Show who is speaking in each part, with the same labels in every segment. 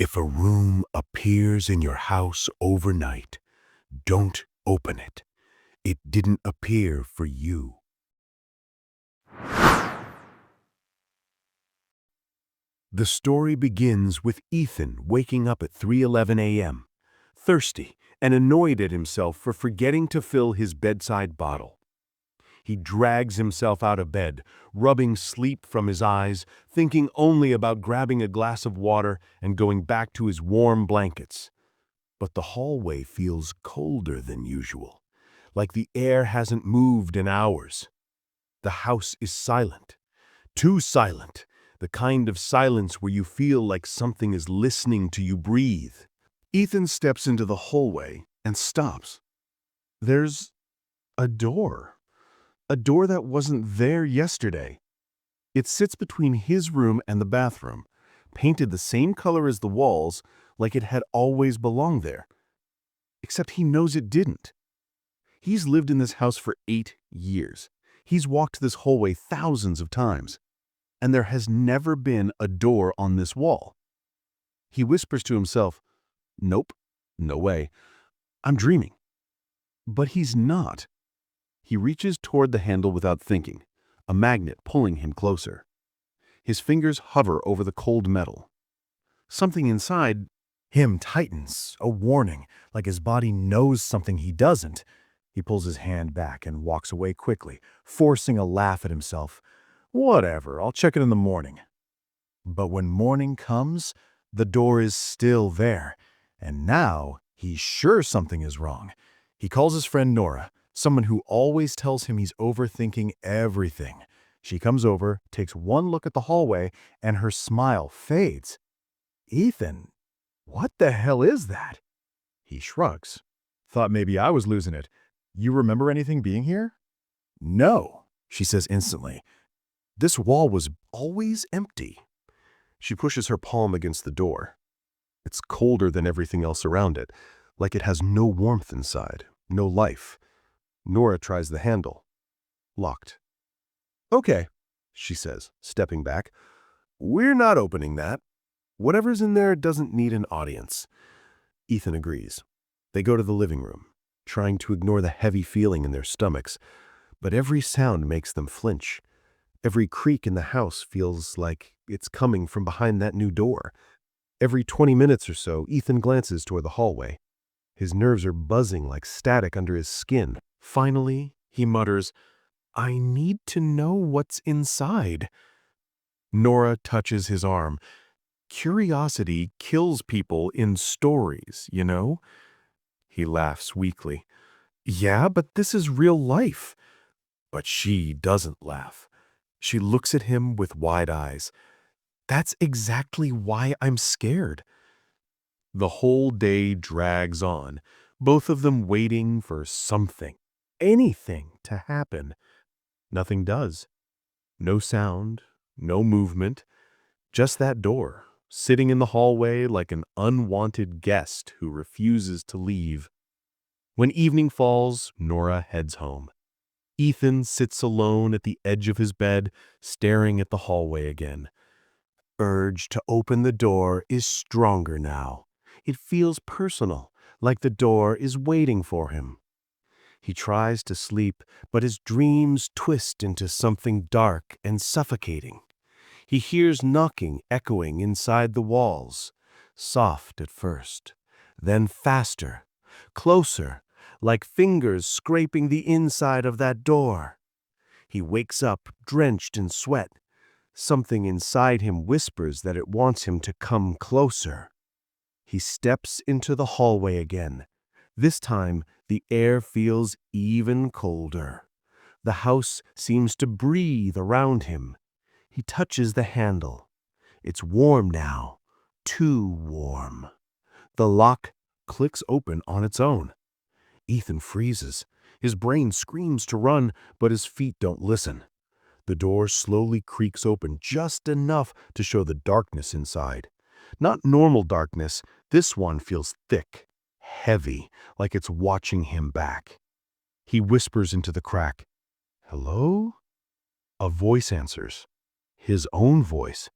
Speaker 1: If a room appears in your house overnight, don't open it. It didn't appear for you. The story begins with Ethan waking up at 3:11 a.m., thirsty and annoyed at himself for forgetting to fill his bedside bottle. He drags himself out of bed, rubbing sleep from his eyes, thinking only about grabbing a glass of water and going back to his warm blankets. But the hallway feels colder than usual, like the air hasn't moved in hours. The house is silent, too silent, the kind of silence where you feel like something is listening to you breathe. Ethan steps into the hallway and stops. There's a door. A door that wasn't there yesterday. It sits between his room and the bathroom, painted the same color as the walls, like it had always belonged there. Except he knows it didn't. He's lived in this house for 8 years. He's walked this hallway thousands of times, and there has never been a door on this wall. He whispers to himself, "Nope, no way. I'm dreaming." But he's not. He reaches toward the handle without thinking, a magnet pulling him closer. His fingers hover over the cold metal. Something inside him tightens, a warning, like his body knows something he doesn't. He pulls his hand back and walks away quickly, forcing a laugh at himself. Whatever, I'll check it in the morning. But when morning comes, the door is still there, and now he's sure something is wrong. He calls his friend Nora, someone who always tells him he's overthinking everything. She comes over, takes one look at the hallway, and her smile fades. "Ethan, what the hell is that?" He shrugs. "Thought maybe I was losing it. You remember anything being here?" "No," she says instantly. "This wall was always empty." She pushes her palm against the door. It's colder than everything else around it, like it has no warmth inside, no life. Nora tries the handle. Locked. "Okay," she says, stepping back. "We're not opening that. Whatever's in there doesn't need an audience." Ethan agrees. They go to the living room, trying to ignore the heavy feeling in their stomachs, but every sound makes them flinch. Every creak in the house feels like it's coming from behind that new door. Every 20 minutes or so, Ethan glances toward the hallway. His nerves are buzzing like static under his skin. Finally, he mutters, "I need to know what's inside." Nora touches his arm. "Curiosity kills people in stories, you know?" He laughs weakly. "Yeah, but this is real life." But she doesn't laugh. She looks at him with wide eyes. "That's exactly why I'm scared." The whole day drags on, both of them waiting for something, anything to happen. Nothing does. No sound, no movement, just that door, sitting in the hallway like an unwanted guest who refuses to leave. When evening falls, Nora heads home. Ethan sits alone at the edge of his bed, staring at the hallway again. Urge to open the door is stronger now. It feels personal, like the door is waiting for him. He tries to sleep, but his dreams twist into something dark and suffocating. He hears knocking echoing inside the walls, soft at first, then faster, closer, like fingers scraping the inside of that door. He wakes up drenched in sweat. Something inside him whispers that it wants him to come closer. He steps into the hallway again. This time, the air feels even colder. The house seems to breathe around him. He touches the handle. It's warm now, too warm. The lock clicks open on its own. Ethan freezes. His brain screams to run, but his feet don't listen. The door slowly creaks open just enough to show the darkness inside. Not normal darkness, this one feels thick, heavy, like it's watching him back. He whispers into the crack, "Hello?" A voice answers. His own voice.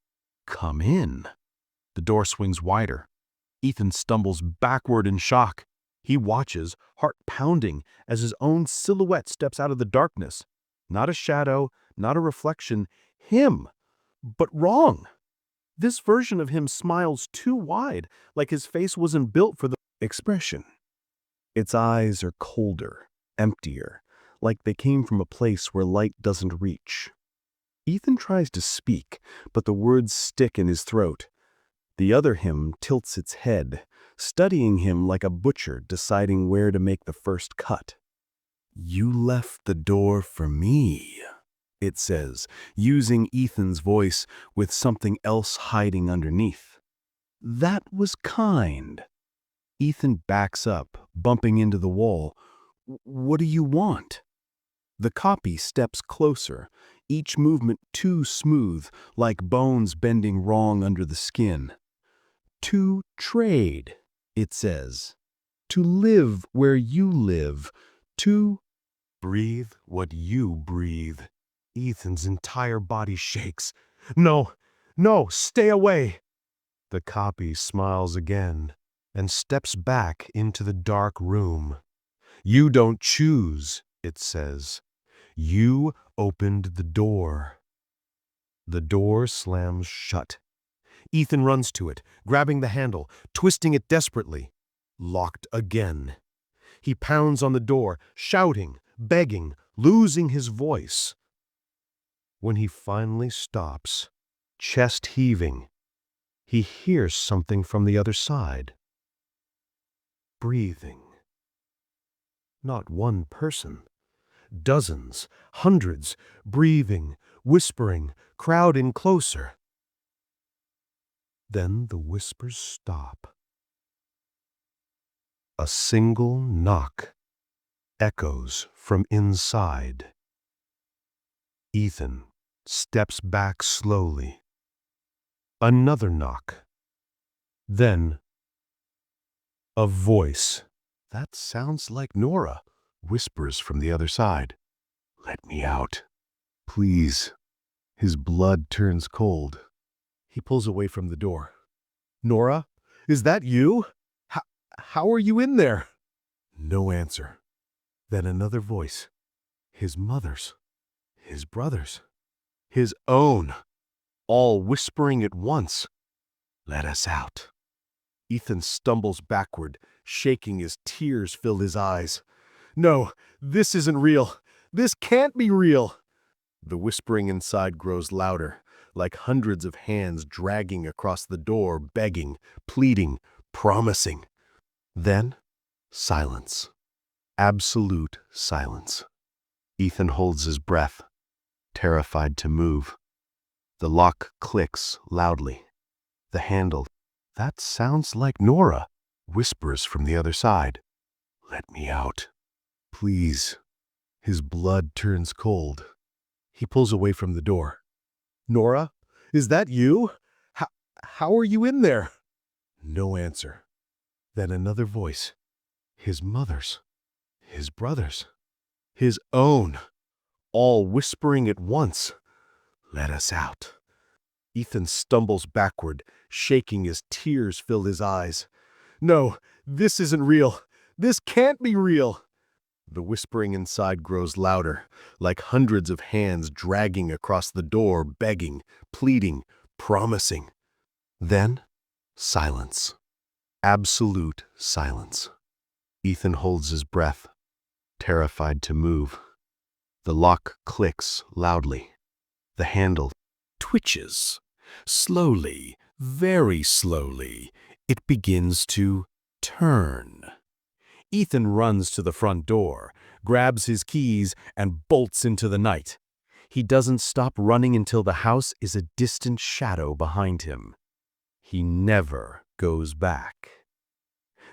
Speaker 1: "Come in." The door swings wider. Ethan stumbles backward in shock. He watches, heart pounding, as his own silhouette steps out of the darkness. Not a shadow, not a reflection. Him, but wrong. This version of him smiles too wide, like his face wasn't built for the expression. Its eyes are colder, emptier, like they came from a place where light doesn't reach. Ethan tries to speak, but the words stick in his throat. The other him tilts its head, studying him like a butcher deciding where to make the first cut. "You left the door for me," it says, using Ethan's voice with something else hiding underneath. "That was kind." Ethan backs up, bumping into the wall. "What do you want?" The copy steps closer, each movement too smooth, like bones bending wrong under the skin. "To trade," it says. "To live where you live. To breathe what you breathe." Ethan's entire body shakes. "No, no, stay away." The copy smiles again and steps back into the dark room. "You don't choose," it says. "You opened the door." The door slams shut. Ethan runs to it, grabbing the handle, twisting it desperately. Locked again. He pounds on the door, shouting, begging, losing his voice. When he finally stops, chest heaving, he hears something from the other side. Breathing. Not one person. Dozens, hundreds, breathing, whispering, crowding closer. Then the whispers stop. A single knock echoes from inside. Ethan steps back slowly. Another knock. Then a voice. "That sounds like Nora," whispers from the other side. "Let me out, please." His blood turns cold. He pulls away from the door. "Nora, is that you? How are you in there?" No answer. Then another voice. His mother's. His brother's. His own. All whispering at once. "Let us out." Ethan stumbles backward, shaking as tears fill his eyes. "No, this isn't real. This can't be real." The whispering inside grows louder, like hundreds of hands dragging across the door, begging, pleading, promising. Then, silence. Absolute silence. Ethan holds his breath, terrified to move. The lock clicks loudly. The handle. "That sounds like Nora," whispers from the other side. "Let me out, please." His blood turns cold. He pulls away from the door. "Nora, is that you? How are you in there?" No answer. Then another voice. His mother's. His brother's. His own. All whispering at once. "Let us out." Ethan stumbles backward, shaking as tears fill his eyes. "No, this isn't real. This can't be real." The whispering inside grows louder, like hundreds of hands dragging across the door, begging, pleading, promising. Then, silence. Absolute silence. Ethan holds his breath, terrified to move. The lock clicks loudly. The handle twitches. Slowly, very slowly, it begins to turn. Ethan runs to the front door, grabs his keys, and bolts into the night. He doesn't stop running until the house is a distant shadow behind him. He never goes back.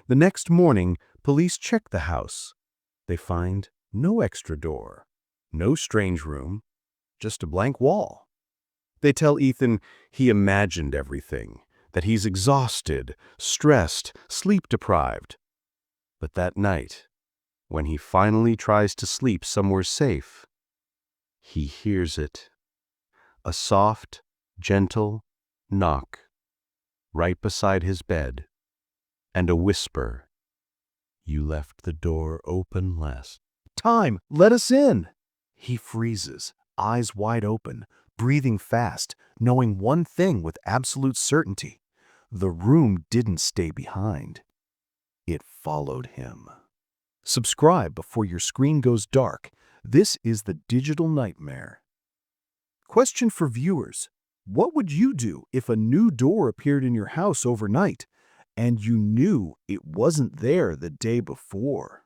Speaker 1: The next morning, police check the house. They find no extra door, no strange room, just a blank wall. They tell Ethan he imagined everything, that he's exhausted, stressed, sleep-deprived. But that night, when he finally tries to sleep somewhere safe, he hears it. A soft, gentle knock right beside his bed. and a whisper. You left the door open last.
Speaker 2: Time, let us in! He freezes, eyes wide open, breathing fast, knowing one thing with absolute certainty. The room didn't stay behind. It followed him. Subscribe before your screen goes dark. This is the Digital Nightmare. Question for viewers. What would you do if a new door appeared in your house overnight and you knew it wasn't there the day before?